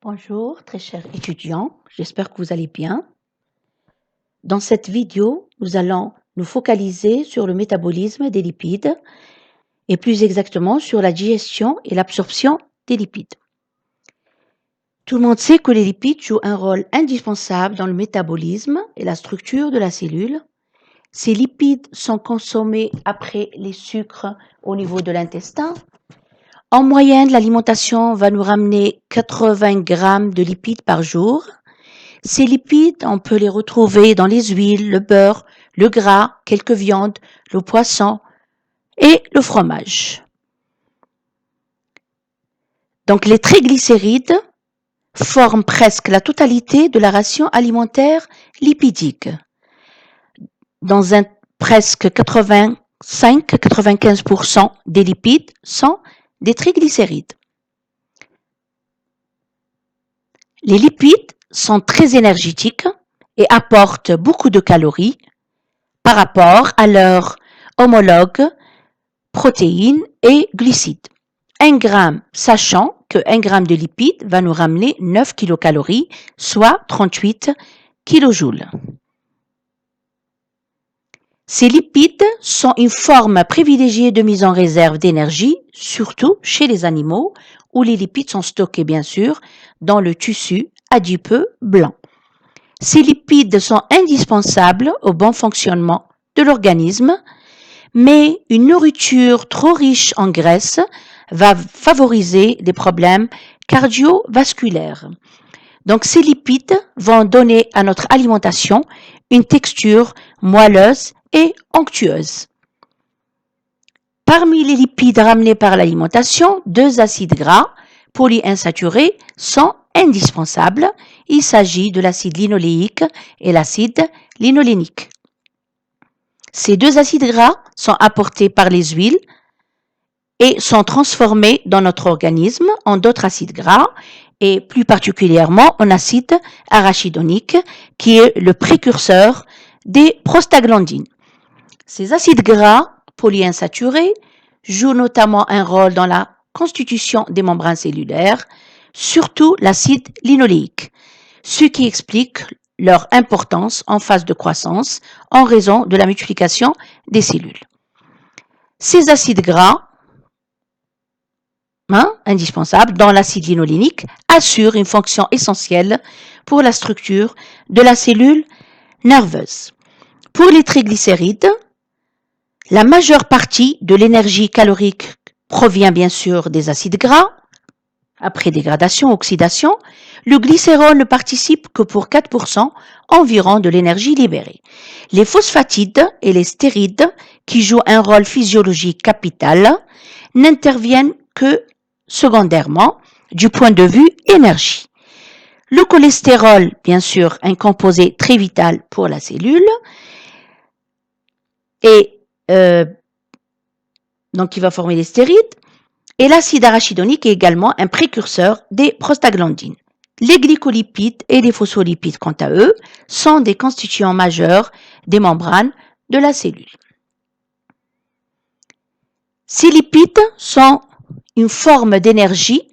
Bonjour, très chers étudiants, j'espère que vous allez bien. Dans cette vidéo, nous allons nous focaliser sur le métabolisme des lipides et plus exactement sur la digestion et l'absorption des lipides. Tout le monde sait que les lipides jouent un rôle indispensable dans le métabolisme et la structure de la cellule. Ces lipides sont consommés après les sucres au niveau de l'intestin. En moyenne, l'alimentation va nous ramener 80 grammes de lipides par jour. Ces lipides, on peut les retrouver dans les huiles, le beurre, le gras, quelques viandes, le poisson et le fromage. Donc les triglycérides forment presque la totalité de la ration alimentaire lipidique. Dans presque 85-95% des lipides sont des triglycérides. Les lipides sont très énergétiques et apportent beaucoup de calories par rapport à leurs homologues protéines et glucides. 1 gramme, sachant que 1 gramme de lipides va nous ramener 9 kilocalories, soit 38 kilojoules. Ces lipides sont une forme privilégiée de mise en réserve d'énergie, surtout chez les animaux, où les lipides sont stockés, bien sûr, dans le tissu adipeux blanc. Ces lipides sont indispensables au bon fonctionnement de l'organisme, mais une nourriture trop riche en graisse va favoriser des problèmes cardiovasculaires. Donc, ces lipides vont donner à notre alimentation une texture moelleuse et onctueuse. Parmi les lipides ramenés par l'alimentation, 2 acides gras polyinsaturés sont indispensables. Il s'agit de l'acide linoléique et l'acide linolénique. Ces 2 acides gras sont apportés par les huiles et sont transformés dans notre organisme en d'autres acides gras et plus particulièrement en acide arachidonique qui est le précurseur des prostaglandines. Ces acides gras polyinsaturés jouent notamment un rôle dans la constitution des membranes cellulaires, surtout l'acide linoléique, ce qui explique leur importance en phase de croissance en raison de la multiplication des cellules. Ces acides gras indispensables dans l'acide linolénique assurent une fonction essentielle pour la structure de la cellule nerveuse. Pour les triglycérides, la majeure partie de l'énergie calorique provient bien sûr des acides gras. Après dégradation, oxydation, le glycérol ne participe que pour 4% environ de l'énergie libérée. Les phosphatides et les stérides, qui jouent un rôle physiologique capital, n'interviennent que secondairement du point de vue énergie. Le cholestérol, bien sûr, un composé très vital pour la cellule, et donc il va former les stérides, et l'acide arachidonique est également un précurseur des prostaglandines. Les glycolipides et les phospholipides, quant à eux, sont des constituants majeurs des membranes de la cellule. Ces lipides sont une forme d'énergie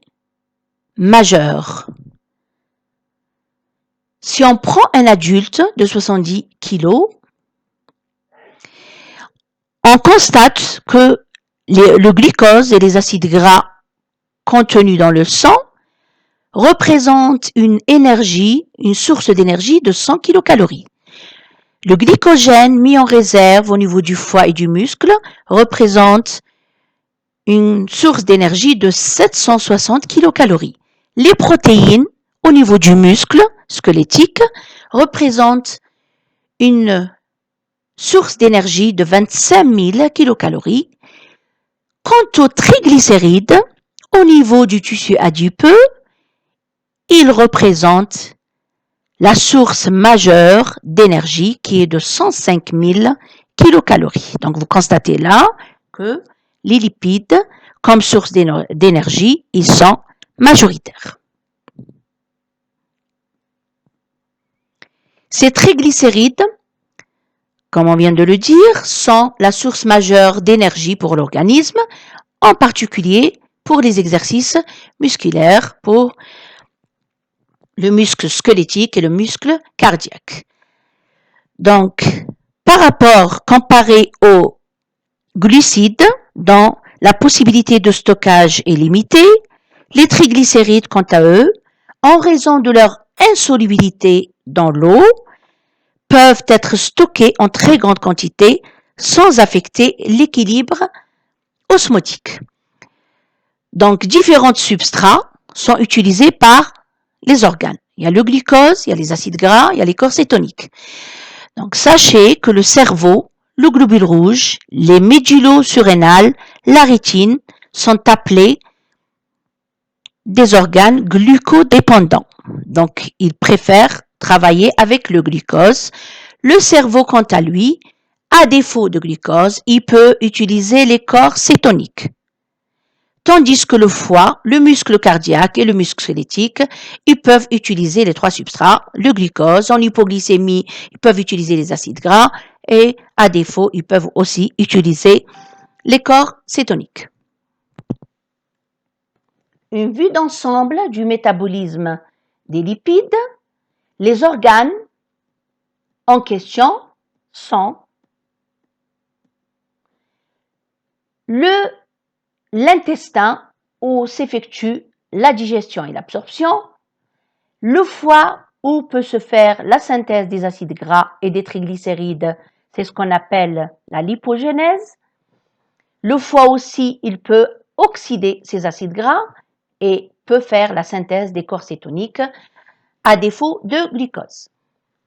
majeure. Si on prend un adulte de 70 kg, on constate que le glucose et les acides gras contenus dans le sang représentent une source d'énergie de 100 kilocalories. Le glycogène mis en réserve au niveau du foie et du muscle représente une source d'énergie de 760 kilocalories. Les protéines au niveau du muscle squelettique représentent une source d'énergie de 25 000 kilocalories. Quant aux triglycérides, au niveau du tissu adipeux, ils représentent la source majeure d'énergie qui est de 105 000 kilocalories. Donc vous constatez là que les lipides, comme source d'énergie, ils sont majoritaires. Ces triglycérides, comme on vient de le dire, sont la source majeure d'énergie pour l'organisme, en particulier pour les exercices musculaires, pour le muscle squelettique et le muscle cardiaque. Donc, par rapport, comparé aux glucides, dont la possibilité de stockage est limitée, les triglycérides, quant à eux, en raison de leur insolubilité dans l'eau, peuvent être stockés en très grande quantité sans affecter l'équilibre osmotique. Donc, différents substrats sont utilisés par les organes. Il y a le glucose, il y a les acides gras, il y a les corps cétoniques. Donc, sachez que le cerveau, le globule rouge, les médulo-surrénales, la rétine sont appelés des organes glucodépendants. Donc, ils préfèrent travailler avec le glucose. Le cerveau, quant à lui, à défaut de glucose, il peut utiliser les corps cétoniques. Tandis que le foie, le muscle cardiaque et le muscle squelettique, ils peuvent utiliser les trois substrats, le glucose, en hypoglycémie, ils peuvent utiliser les acides gras et à défaut, ils peuvent aussi utiliser les corps cétoniques. Une vue d'ensemble du métabolisme des lipides. Les organes en question sont l'intestin où s'effectue la digestion et l'absorption, le foie où peut se faire la synthèse des acides gras et des triglycérides, c'est ce qu'on appelle la lipogénèse. Le foie aussi, il peut oxyder ces acides gras et peut faire la synthèse des corps cétoniques à défaut de glucose.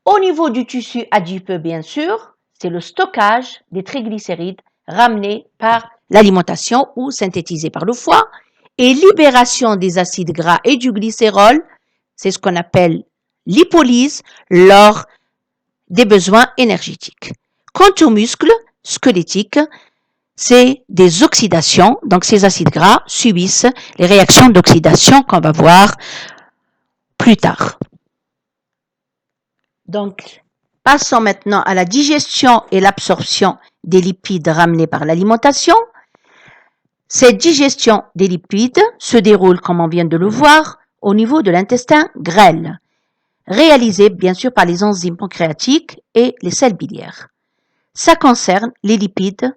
Au niveau du tissu adipeux, bien sûr, c'est le stockage des triglycérides ramenés par l'alimentation ou synthétisés par le foie et libération des acides gras et du glycérol, c'est ce qu'on appelle lipolyse lors des besoins énergétiques. Quant aux muscles squelettiques, c'est des oxydations, donc ces acides gras subissent les réactions d'oxydation qu'on va voir plus tard. Donc, passons maintenant à la digestion et l'absorption des lipides ramenés par l'alimentation. Cette digestion des lipides se déroule, comme on vient de le voir, au niveau de l'intestin grêle, réalisée bien sûr par les enzymes pancréatiques et les sels biliaires. Ça concerne les lipides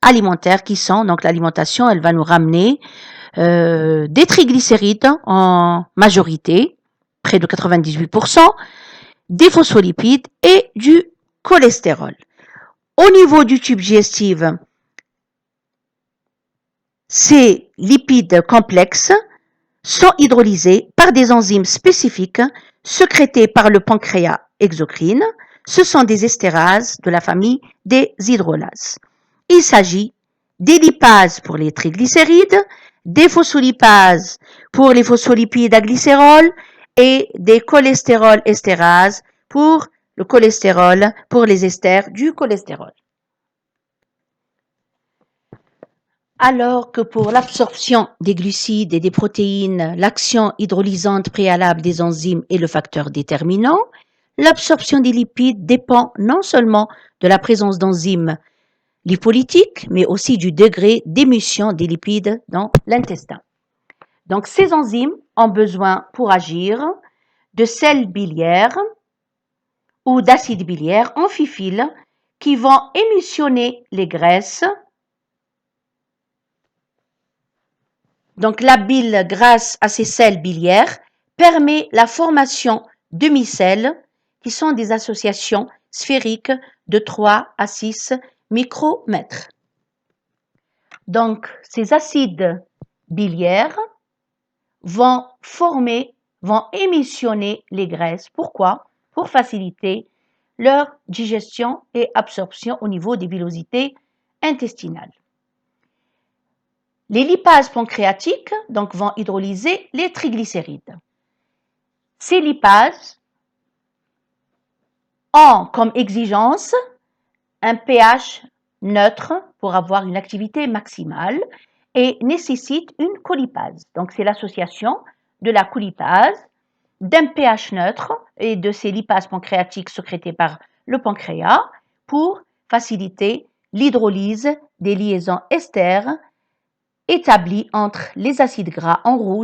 alimentaires qui sont, donc l'alimentation, elle va nous ramener des triglycérides en majorité, près de 98%, des phospholipides et du cholestérol. Au niveau du tube digestif, ces lipides complexes sont hydrolysés par des enzymes spécifiques sécrétées par le pancréas exocrine. Ce sont des estérases de la famille des hydrolases. Il s'agit des lipases pour les triglycérides, des phospholipases pour les phospholipides à glycérol et des cholestérol estérases pour le cholestérol, pour les esters du cholestérol. Alors que pour l'absorption des glucides et des protéines, l'action hydrolysante préalable des enzymes est le facteur déterminant, l'absorption des lipides dépend non seulement de la présence d'enzymes lipolytiques, mais aussi du degré d'émission des lipides dans l'intestin. Donc, ces enzymes ont besoin pour agir de sels biliaires ou d'acides biliaires amphiphiles qui vont émissionner les graisses. Donc, la bile, grâce à ces sels biliaires, permet la formation de micelles qui sont des associations sphériques de 3 à 6 micromètres. Donc, ces acides biliaires vont émissionner les graisses. Pourquoi? Pour faciliter leur digestion et absorption au niveau des villosités intestinales. Les lipases pancréatiques donc, vont hydrolyser les triglycérides. Ces lipases ont comme exigence un pH neutre pour avoir une activité maximale et nécessitent une colipase. Donc, c'est l'association de la colipase, d'un pH neutre et de ces lipases pancréatiques sécrétées par le pancréas pour faciliter l'hydrolyse des liaisons esters établies entre les acides gras en rouge